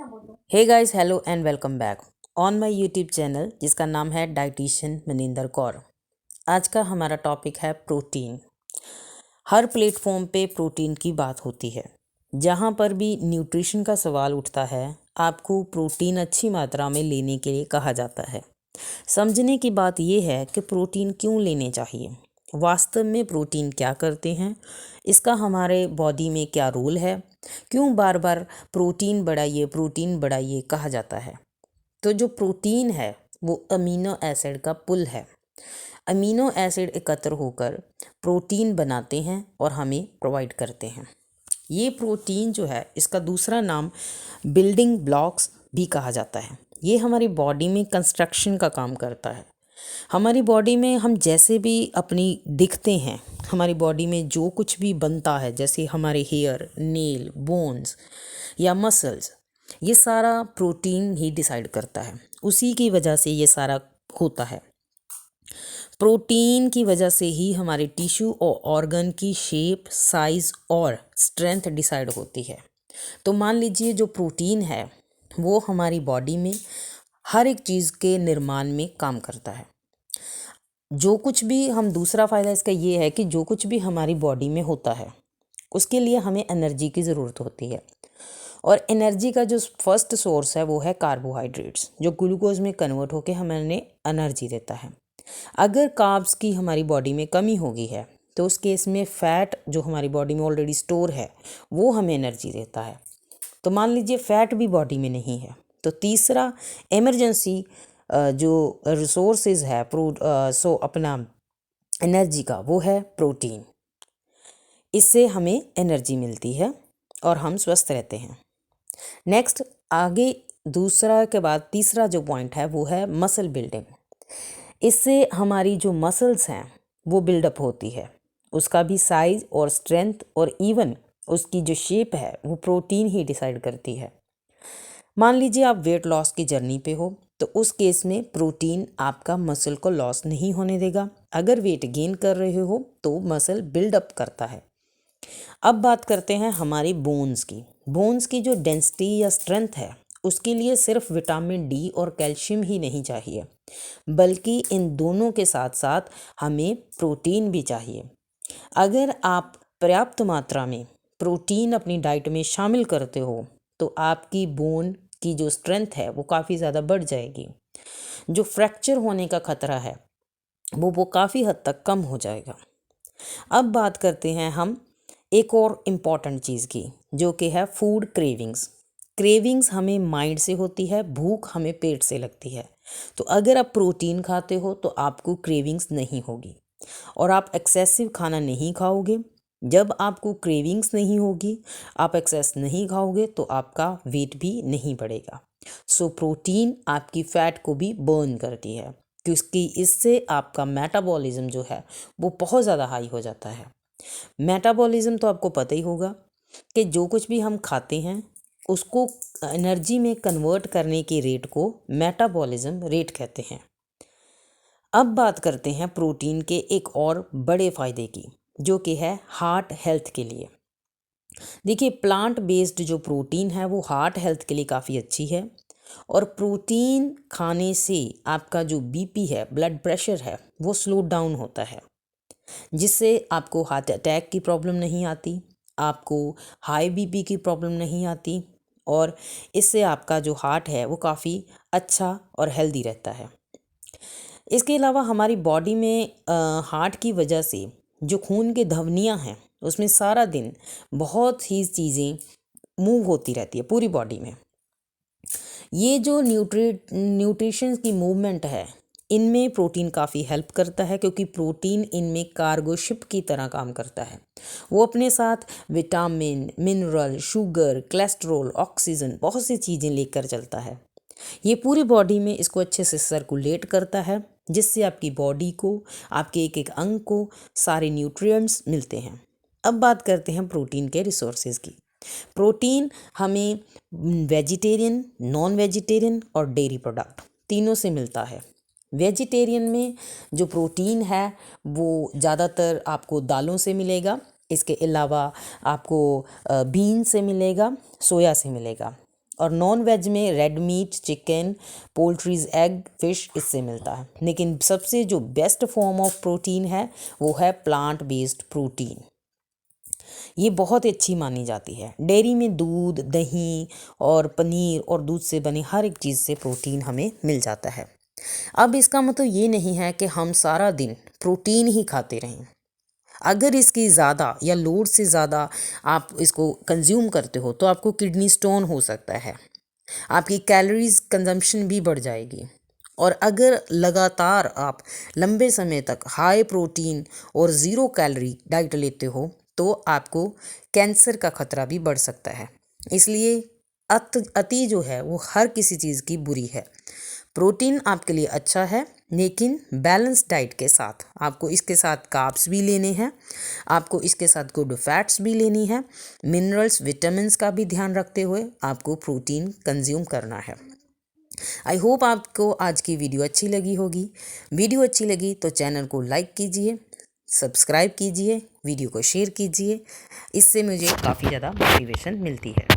Hey guys, hello and welcome back on my YouTube channel जिसका नाम है dietitian Maninder Kaur. आज का हमारा टॉपिक है प्रोटीन। हर प्लेटफॉर्म पे प्रोटीन की बात होती है। जहाँ पर भी न्यूट्रिशन का सवाल उठता है, आपको प्रोटीन अच्छी मात्रा में लेने के लिए कहा जाता है। समझने की बात यह है कि प्रोटीन क्यों लेने चाहिए, वास्तव में प्रोटीन क्या करते हैं, इसका हमारे बॉडी में क्या रोल है, क्यों बार बार प्रोटीन बढ़ाइए कहा जाता है। तो जो प्रोटीन है वो अमीनो एसिड का पुल है। अमीनो एसिड एकत्र होकर प्रोटीन बनाते हैं और हमें प्रोवाइड करते हैं। ये प्रोटीन जो है, इसका दूसरा नाम बिल्डिंग ब्लॉक्स भी कहा जाता है। ये हमारी बॉडी में कंस्ट्रक्शन का काम करता है। हमारी बॉडी में हम जैसे भी अपनी दिखते हैं, हमारी बॉडी में जो कुछ भी बनता है, जैसे हमारे हेयर, नेल, बोन्स या मसल्स, ये सारा प्रोटीन ही डिसाइड करता है। उसी की वजह से ये सारा होता है। प्रोटीन की वजह से ही हमारे टिश्यू और ऑर्गन की शेप, साइज और स्ट्रेंथ डिसाइड होती है। तो मान लीजिए जो प्रोटीन है वो हमारी बॉडी में हर एक चीज़ के निर्माण में काम करता है। जो कुछ भी हम, दूसरा फ़ायदा इसका ये है कि जो कुछ भी हमारी बॉडी में होता है उसके लिए हमें एनर्जी की ज़रूरत होती है। और एनर्जी का जो फर्स्ट सोर्स है वो है कार्बोहाइड्रेट्स, जो ग्लूकोज में कन्वर्ट होकर हमें एनर्जी देता है। अगर कार्ब्स की हमारी बॉडी में कमी हो गई है तो उस केस में फ़ैट जो हमारी बॉडी में ऑलरेडी स्टोर है वो हमें एनर्जी देता है। तो मान लीजिए फ़ैट भी बॉडी में नहीं है, तो तीसरा इमरजेंसी जो रिसोर्सेज है अपना एनर्जी का, वो है प्रोटीन। इससे हमें एनर्जी मिलती है और हम स्वस्थ रहते हैं। नेक्स्ट, आगे दूसरा के बाद तीसरा जो पॉइंट है वो है मसल बिल्डिंग। इससे हमारी जो मसल्स हैं वो बिल्डअप होती है। उसका भी साइज और स्ट्रेंथ और इवन उसकी जो शेप है वो प्रोटीन ही डिसाइड करती है। मान लीजिए आप वेट लॉस की जर्नी पे हो, तो उस केस में प्रोटीन आपका मसल को लॉस नहीं होने देगा। अगर वेट गेन कर रहे हो तो मसल बिल्डअप करता है। अब बात करते हैं हमारी बोन्स की। बोन्स की जो डेंसिटी या स्ट्रेंथ है उसके लिए सिर्फ विटामिन डी और कैल्शियम ही नहीं चाहिए, बल्कि इन दोनों के साथ साथ हमें प्रोटीन भी चाहिए। अगर आप पर्याप्त मात्रा में प्रोटीन अपनी डाइट में शामिल करते हो तो आपकी बोन की जो स्ट्रेंथ है वो काफ़ी ज़्यादा बढ़ जाएगी। जो फ्रैक्चर होने का खतरा है वो काफ़ी हद तक कम हो जाएगा। अब बात करते हैं हम एक और इम्पॉर्टेंट चीज़ की, जो कि है फूड क्रेविंग्स। क्रेविंग्स हमें माइंड से होती है, भूख हमें पेट से लगती है। तो अगर आप प्रोटीन खाते हो तो आपको क्रेविंग्स नहीं होगी और आप एक्सेसिव खाना नहीं खाओगे। जब आपको क्रेविंग्स नहीं होगी, आप एक्सेस नहीं खाओगे, तो आपका वेट भी नहीं बढ़ेगा। सो प्रोटीन आपकी फ़ैट को भी बर्न करती है, क्योंकि इससे आपका मेटाबॉलिज्म जो है वो बहुत ज़्यादा हाई हो जाता है। मेटाबॉलिज्म तो आपको पता ही होगा कि जो कुछ भी हम खाते हैं उसको एनर्जी में कन्वर्ट करने की रेट को मेटाबॉलिज्म रेट कहते हैं। अब बात करते हैं प्रोटीन के एक और बड़े फ़ायदे की, जो कि है हार्ट हेल्थ के लिए। देखिए, प्लांट बेस्ड जो प्रोटीन है वो हार्ट हेल्थ के लिए काफ़ी अच्छी है। और प्रोटीन खाने से आपका जो बीपी है, ब्लड प्रेशर है, वो स्लो डाउन होता है, जिससे आपको हार्ट अटैक की प्रॉब्लम नहीं आती, आपको हाई बीपी की प्रॉब्लम नहीं आती, और इससे आपका जो हार्ट है वो काफ़ी अच्छा और हेल्दी रहता है। इसके अलावा हमारी बॉडी में हार्ट की वजह से जो खून की धमनियाँ हैं उसमें सारा दिन बहुत ही चीज़ें मूव होती रहती है पूरी बॉडी में। ये जो न्यूट्रिशन की मूवमेंट है, इनमें प्रोटीन काफ़ी हेल्प करता है, क्योंकि प्रोटीन इनमें कार्गो शिप की तरह काम करता है। वो अपने साथ vitamin, mineral, sugar, cholesterol, oxygen, बहुत सी चीज़ें लेकर चलता है। ये पूरी बॉडी में इसको अच्छे से सर्कुलेट करता है, जिससे आपकी बॉडी को, आपके एक एक अंग को सारे न्यूट्रिएंट्स मिलते हैं। अब बात करते हैं प्रोटीन के रिसोर्सेज की। प्रोटीन हमें वेजिटेरियन, नॉन वेजिटेरियन और डेयरी प्रोडक्ट तीनों से मिलता है। वेजिटेरियन में जो प्रोटीन है वो ज़्यादातर आपको दालों से मिलेगा। इसके अलावा आपको बीन से मिलेगा, सोया से मिलेगा। और नॉन वेज में red meat, chicken, poultries, egg, fish इससे मिलता है। लेकिन सबसे जो बेस्ट फॉर्म ऑफ प्रोटीन है वो है प्लांट बेस्ड प्रोटीन। ये बहुत ही अच्छी मानी जाती है। डेयरी में दूध, दही और पनीर और दूध से बनी हर एक चीज़ से प्रोटीन हमें मिल जाता है। अब इसका मतलब ये नहीं है कि हम सारा दिन प्रोटीन ही खाते रहें। अगर इसकी ज़्यादा या लोड से ज़्यादा आप इसको कंज्यूम करते हो तो आपको किडनी स्टोन हो सकता है, आपकी कैलोरीज कंजम्पशन भी बढ़ जाएगी। और अगर लगातार आप लंबे समय तक हाई प्रोटीन और ज़ीरो कैलोरी डाइट लेते हो तो आपको कैंसर का खतरा भी बढ़ सकता है। इसलिए अति जो है वो हर किसी चीज़ की बुरी है। प्रोटीन आपके लिए अच्छा है, लेकिन बैलेंस डाइट के साथ आपको इसके साथ कार्ब्स भी लेने हैं, आपको इसके साथ गुड फैट्स भी लेनी है, मिनरल्स, विटामिन्स का भी ध्यान रखते हुए आपको प्रोटीन कंज्यूम करना है। आई होप आपको आज की वीडियो अच्छी लगी होगी। वीडियो अच्छी लगी तो चैनल को लाइक कीजिए, सब्सक्राइब कीजिए, वीडियो को शेयर कीजिए। इससे मुझे काफ़ी ज़्यादा मोटिवेशन मिलती है।